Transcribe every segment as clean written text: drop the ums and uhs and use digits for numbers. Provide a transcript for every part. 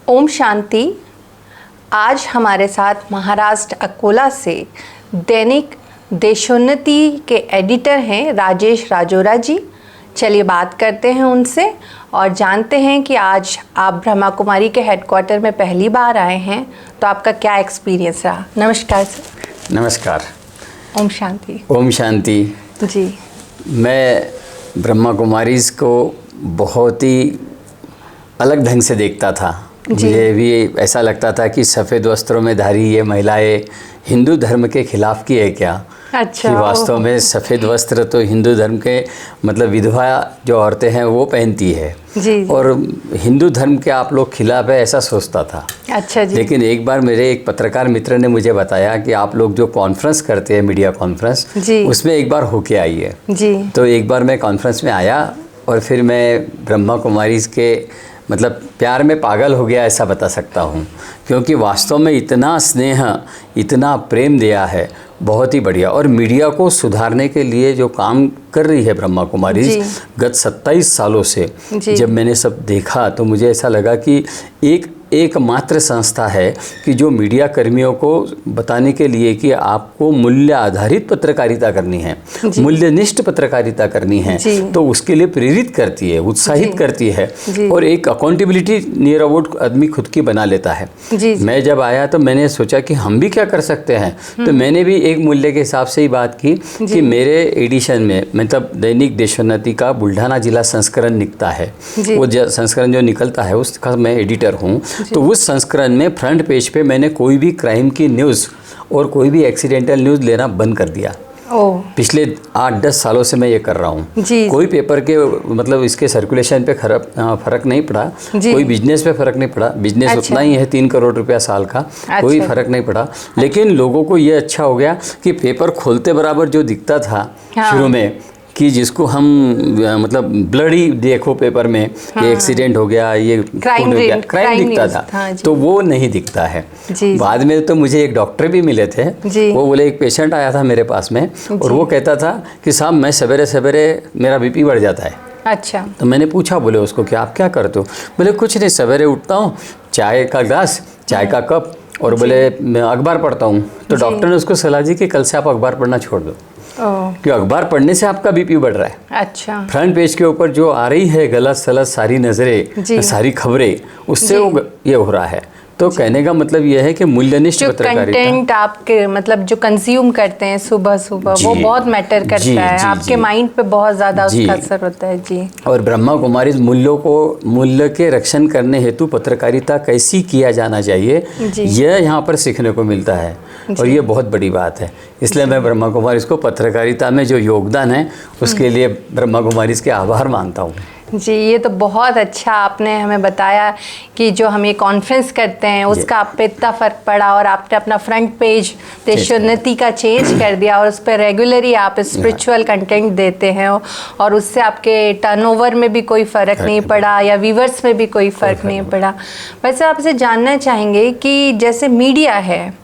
ओम शांति। आज हमारे साथ महाराष्ट्र अकोला से दैनिक देशोन्नति के एडिटर हैं राजेश राजोरा जी। चलिए बात करते हैं उनसे और जानते हैं कि आज आप ब्रह्मा कुमारी के हेडक्वार्टर में पहली बार आए हैं, तो आपका क्या एक्सपीरियंस रहा। नमस्कार सर। नमस्कार। ओम शांति। ओम शांति जी। मैं ब्रह्मा कुमारीज़ को बहुत ही अलग ढंग से देखता था। मुझे भी ऐसा लगता था कि सफ़ेद वस्त्रों में धारी ये महिलाएं हिंदू धर्म के खिलाफ की है क्या। अच्छा। कि वास्तव में सफ़ेद वस्त्र तो हिंदू धर्म के मतलब विधवा जो औरतें हैं वो पहनती है जी। और हिंदू धर्म के आप लोग खिलाफ है, ऐसा सोचता था। अच्छा जी। लेकिन एक बार मेरे एक पत्रकार मित्र ने मुझे बताया कि आप लोग जो कॉन्फ्रेंस करते हैं, मीडिया कॉन्फ्रेंस, उसमें एक बार होके आइए जी। तो एक बार मैं कॉन्फ्रेंस में आया और फिर मैं ब्रह्मा कुमारीज़ के मतलब प्यार में पागल हो गया, ऐसा बता सकता हूँ। क्योंकि वास्तव में इतना स्नेह, इतना प्रेम दिया है, बहुत ही बढ़िया। और मीडिया को सुधारने के लिए जो काम कर रही है ब्रह्मा कुमारी गत 27 सालों से, जब मैंने सब देखा तो मुझे ऐसा लगा कि एकमात्र संस्था है कि जो मीडिया कर्मियों को बताने के लिए कि आपको मूल्य आधारित पत्रकारिता करनी है, मूल्यनिष्ठ पत्रकारिता करनी है, तो उसके लिए प्रेरित करती है, उत्साहित करती है और एक अकाउंटेबिलिटी नियर अबाउट आदमी खुद की बना लेता है। मैं जब आया तो मैंने सोचा कि हम भी क्या कर सकते हैं, तो मैंने भी एक मूल्य के हिसाब से ही बात की कि मेरे एडिशन में मतलब दैनिक देशोन्नति का बुल्ढाना जिला संस्करण निकलता है, वो संस्करण जो निकलता है उसका मैं एडिटर हूँ। तो उस संस्करण में फ्रंट पेज पे मैंने कोई भी क्राइम की न्यूज़ और कोई भी एक्सीडेंटल न्यूज़ लेना बंद कर दिया। पिछले 8-10 सालों से मैं ये कर रहा हूँ। कोई पेपर के मतलब इसके सर्कुलेशन पे फर्क नहीं पड़ा, कोई बिजनेस पे फर्क नहीं पड़ा, बिजनेस उतना ही है 3 करोड़ रुपया साल का, कोई फर्क नहीं पड़ा। लेकिन लोगों को ये अच्छा हो गया कि पेपर खोलते बराबर जो दिखता था शुरू में कि जिसको हम मतलब ब्लडी देखो पेपर में, ये एक्सीडेंट हो गया, ये क्राइम दिखता था, तो वो नहीं दिखता है। बाद में तो मुझे एक डॉक्टर भी मिले थे, वो बोले एक पेशेंट आया था मेरे पास में और वो कहता था कि साहब मैं सवेरे सवेरे मेरा बीपी बढ़ जाता है। अच्छा। तो मैंने पूछा बोले उसको कि आप क्या करते हो। बोले कुछ नहीं, सवेरे उठता हूँ, चाय का ग्लास, चाय का कप और बोले मैं अखबार पढ़ता हूँ। तो डॉक्टर ने उसको सलाह दी कि कल से आप अखबार पढ़ना छोड़ दो, कि अखबार पढ़ने से आपका बीपी बढ़ रहा है। अच्छा। फ्रंट पेज के ऊपर जो आ रही है गलत सलत सारी नजरें, सारी खबरें, उससे वो ये हो रहा है। तो कहने का मतलब ये है कि मूल्यनिष्ठ पत्रकारिता, कंटेंट आपके मतलब जो कंज्यूम करते हैं सुबह सुबह, वो बहुत मैटर करता है, आपके माइंड पे बहुत ज़्यादा उसका असर होता है जी। और ब्रह्मा कुमारी मूल्य के रक्षण करने हेतु पत्रकारिता कैसी किया जाना चाहिए, यह यहाँ पर सीखने को मिलता है और ये बहुत बड़ी बात है। इसलिए मैं ब्रह्मा कुमारी को पत्रकारिता में जो योगदान है उसके लिए ब्रह्मा कुमारी के आभार मानता हूँ जी। ये तो बहुत अच्छा आपने हमें बताया कि जो हम ये कॉन्फ्रेंस करते हैं उसका आप पे इतना फ़र्क पड़ा और आपने अपना फ्रंट पेज देशोन्नति का चेंज कर दिया और उस पर रेगुलरली आप स्पिरिचुअल कंटेंट देते हैं और उससे आपके टर्नओवर में भी कोई फ़र्क नहीं पड़ा या व्यूवर्स में भी कोई फ़र्क नहीं पड़ा। वैसे आपसे जानना चाहेंगे कि जैसे मीडिया है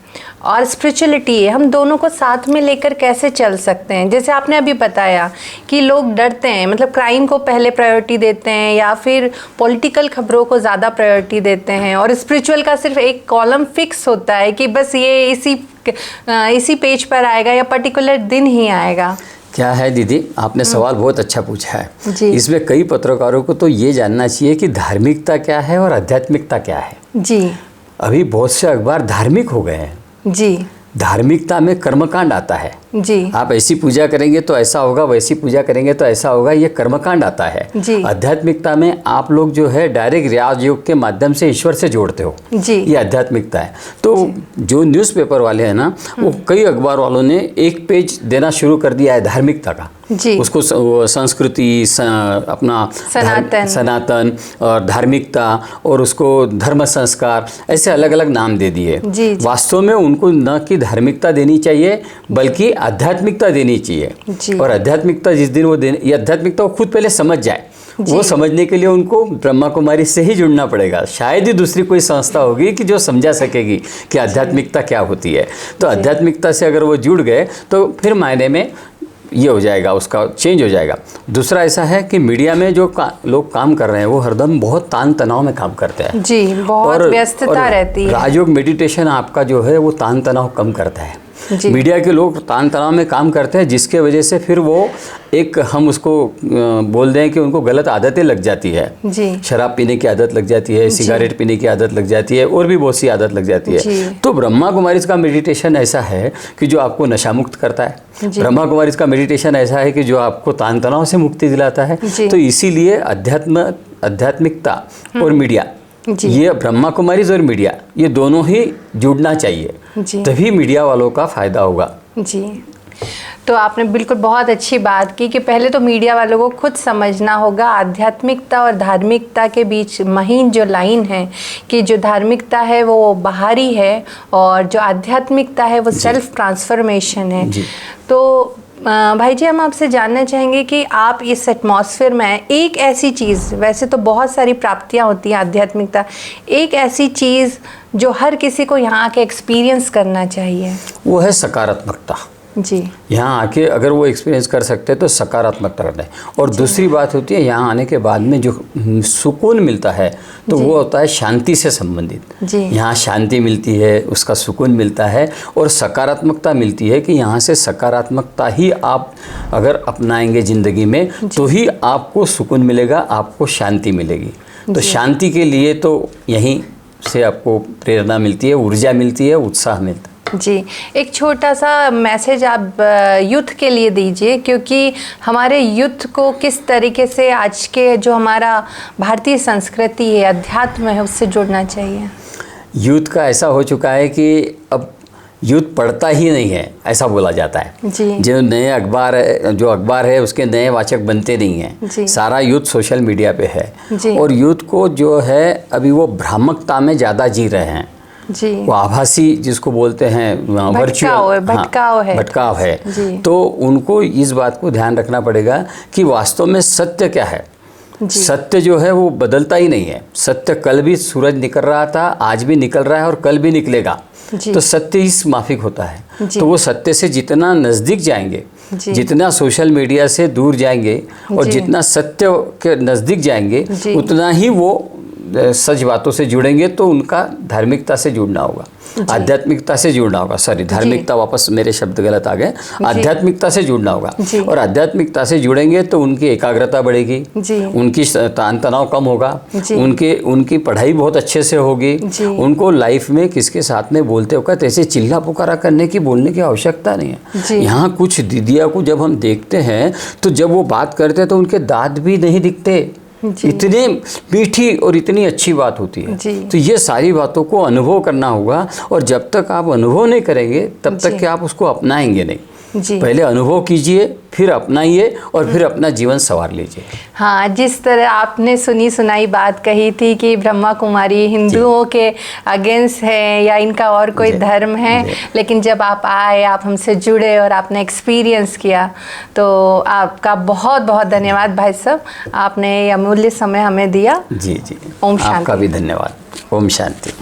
और स्पिरिचुअलिटी है, हम दोनों को साथ में लेकर कैसे चल सकते हैं। जैसे आपने अभी बताया कि लोग डरते हैं, मतलब क्राइम को पहले प्रायोरिटी देते हैं या फिर पॉलिटिकल खबरों को ज़्यादा प्रायोरिटी देते हैं और स्पिरिचुअल का सिर्फ एक कॉलम फिक्स होता है कि बस ये इसी पेज पर आएगा या पर्टिकुलर दिन ही आएगा। क्या है दीदी, आपने सवाल बहुत अच्छा पूछा है। इसमें कई पत्रकारों को तो ये जानना चाहिए कि धार्मिकता क्या है और आध्यात्मिकता क्या है जी। अभी बहुत से अखबार धार्मिक हो गए हैं जी। धार्मिकता में कर्मकांड आता है जी। आप ऐसी पूजा करेंगे तो ऐसा होगा, वैसी पूजा करेंगे तो ऐसा होगा, ये कर्मकांड आता है जी। आध्यात्मिकता में आप लोग जो है डायरेक्ट राजयोग के माध्यम से ईश्वर से जोड़ते हो जी। ये आध्यात्मिकता है। तो जो न्यूज़पेपर वाले हैं ना, वो कई अखबार वालों ने एक पेज देना शुरू कर दिया है धार्मिकता का जी। उसको संस्कृति, अपना सनातन और धार्मिकता और उसको धर्म संस्कार, ऐसे अलग अलग नाम दे दिए। वास्तव में उनको न कि धार्मिकता देनी चाहिए बल्कि आध्यात्मिकता देनी चाहिए। और आध्यात्मिकता जिस दिन वो देने, ये आध्यात्मिकता वो खुद पहले समझ जाए, वो समझने के लिए उनको ब्रह्मा कुमारी से ही जुड़ना पड़ेगा। शायद ही दूसरी कोई संस्था होगी कि जो समझा सकेगी कि आध्यात्मिकता क्या होती है। तो आध्यात्मिकता से अगर वो जुड़ गए तो फिर मायने में ये हो जाएगा, उसका चेंज हो जाएगा। दूसरा ऐसा है कि मीडिया में जो लोग काम कर रहे हैं वो हरदम बहुत तान तनाव में काम करते हैं जी, बहुत व्यस्तता रहती है। राजयोग मेडिटेशन आपका जो है वो तान तनाव कम करता है। मीडिया के लोग तान तनाव में काम करते हैं, जिसके वजह से फिर वो एक हम उसको बोल दें कि उनको गलत आदतें लग जाती है जी। शराब पीने की आदत लग जाती है, सिगरेट पीने की आदत लग जाती है, और भी बहुत सी आदत लग जाती है। तो ब्रह्मा कुमारीज का मेडिटेशन ऐसा है कि जो आपको नशा मुक्त करता है। ब्रह्मा कुमारीज का मेडिटेशन ऐसा है कि जो आपको तान तनाव से मुक्ति दिलाता है। तो इसीलिए आध्यात्मिकता और मीडिया, ये ब्रह्मा कुमारीज और मीडिया, ये दोनों ही जुड़ना चाहिए, तभी मीडिया वालों का फायदा होगा जी। तो आपने बिल्कुल बहुत अच्छी बात की कि पहले तो मीडिया वालों को खुद समझना होगा आध्यात्मिकता और धार्मिकता के बीच महीन जो लाइन है, कि जो धार्मिकता है वो बाहरी है और जो आध्यात्मिकता है वो सेल्फ ट्रांसफॉर्मेशन है। तो भाई जी, हम आपसे जानना चाहेंगे कि आप इस एटमॉस्फेयर में एक ऐसी चीज़, वैसे तो बहुत सारी प्राप्तियां होती हैं आध्यात्मिकता, एक ऐसी चीज़ जो हर किसी को यहाँ आके एक्सपीरियंस करना चाहिए, वो है सकारात्मकता जी। यहाँ आके अगर वो एक्सपीरियंस कर सकते हैं तो सकारात्मकता करते हैं। और दूसरी बात होती है यहाँ आने के बाद में जो सुकून मिलता है तो वो होता है शांति से संबंधित। यहाँ शांति मिलती है, उसका सुकून मिलता है, और सकारात्मकता मिलती है कि यहाँ से सकारात्मकता ही आप अगर अपनाएंगे ज़िंदगी में तो ही आपको सुकून मिलेगा, आपको शांति मिलेगी। तो शांति के लिए तो यहीं से आपको प्रेरणा मिलती है, ऊर्जा मिलती है, उत्साह मिलता है जी। एक छोटा सा मैसेज आप यूथ के लिए दीजिए, क्योंकि हमारे यूथ को किस तरीके से आज के जो हमारा भारतीय संस्कृति है, अध्यात्म है, उससे जुड़ना चाहिए। यूथ का ऐसा हो चुका है कि अब यूथ पढ़ता ही नहीं है, ऐसा बोला जाता है जी। जो नए अखबार है उसके नए वाचक बनते नहीं हैं। सारा यूथ सोशल मीडिया पे है, और यूथ को जो है अभी वो भ्रामकता में ज़्यादा जी रहे हैं जी। वो आभासी जिसको बोलते हैं वर्चुअल भटकाव है। तो उनको इस बात को ध्यान रखना पड़ेगा कि वास्तव में सत्य क्या है। सत्य जो है वो बदलता ही नहीं है। सत्य कल भी सूरज निकल रहा था, आज भी निकल रहा है और कल भी निकलेगा। तो सत्य ही माफिक होता है। तो वो सत्य से जितना नज़दीक जाएंगे, जितना सोशल मीडिया से दूर जाएंगे और जितना सत्य के नज़दीक जाएंगे, उतना ही वो सच बातों से जुड़ेंगे। तो उनका धार्मिकता से जुड़ना होगा, आध्यात्मिकता से जुड़ना होगा। सॉरी, धार्मिकता, वापस मेरे शब्द गलत आ गए, आध्यात्मिकता से जुड़ना होगा। और आध्यात्मिकता से जुड़ेंगे तो उनकी एकाग्रता बढ़ेगी, उनकी तान तनाव कम होगा, उनकी पढ़ाई बहुत अच्छे से होगी, उनको लाइफ में किसके साथ में बोलते वक्त ऐसे चिल्ला पुकारा करने की, बोलने की आवश्यकता नहीं है। यहाँ कुछ दीदिया को जब हम देखते हैं तो जब वो बात करते हैं तो उनके दांत भी नहीं दिखते, इतने मीठी और इतनी अच्छी बात होती है। तो ये सारी बातों को अनुभव करना होगा, और जब तक आप अनुभव नहीं करेंगे तब तक कि आप उसको अपनाएंगे नहीं। पहले अनुभव कीजिए, फिर अपनाइए, और फिर अपना जीवन संवार लीजिए। हाँ, जिस तरह आपने सुनी सुनाई बात कही थी कि ब्रह्मा कुमारी हिंदुओं के अगेंस्ट है या इनका और कोई धर्म है, लेकिन जब आप आए, आप हमसे जुड़े और आपने एक्सपीरियंस किया, तो आपका बहुत बहुत धन्यवाद भाई साहब, आपने ये अमूल्य समय हमें दिया। जी जी, ओम शांति। आपका भी धन्यवाद। ओम शांति।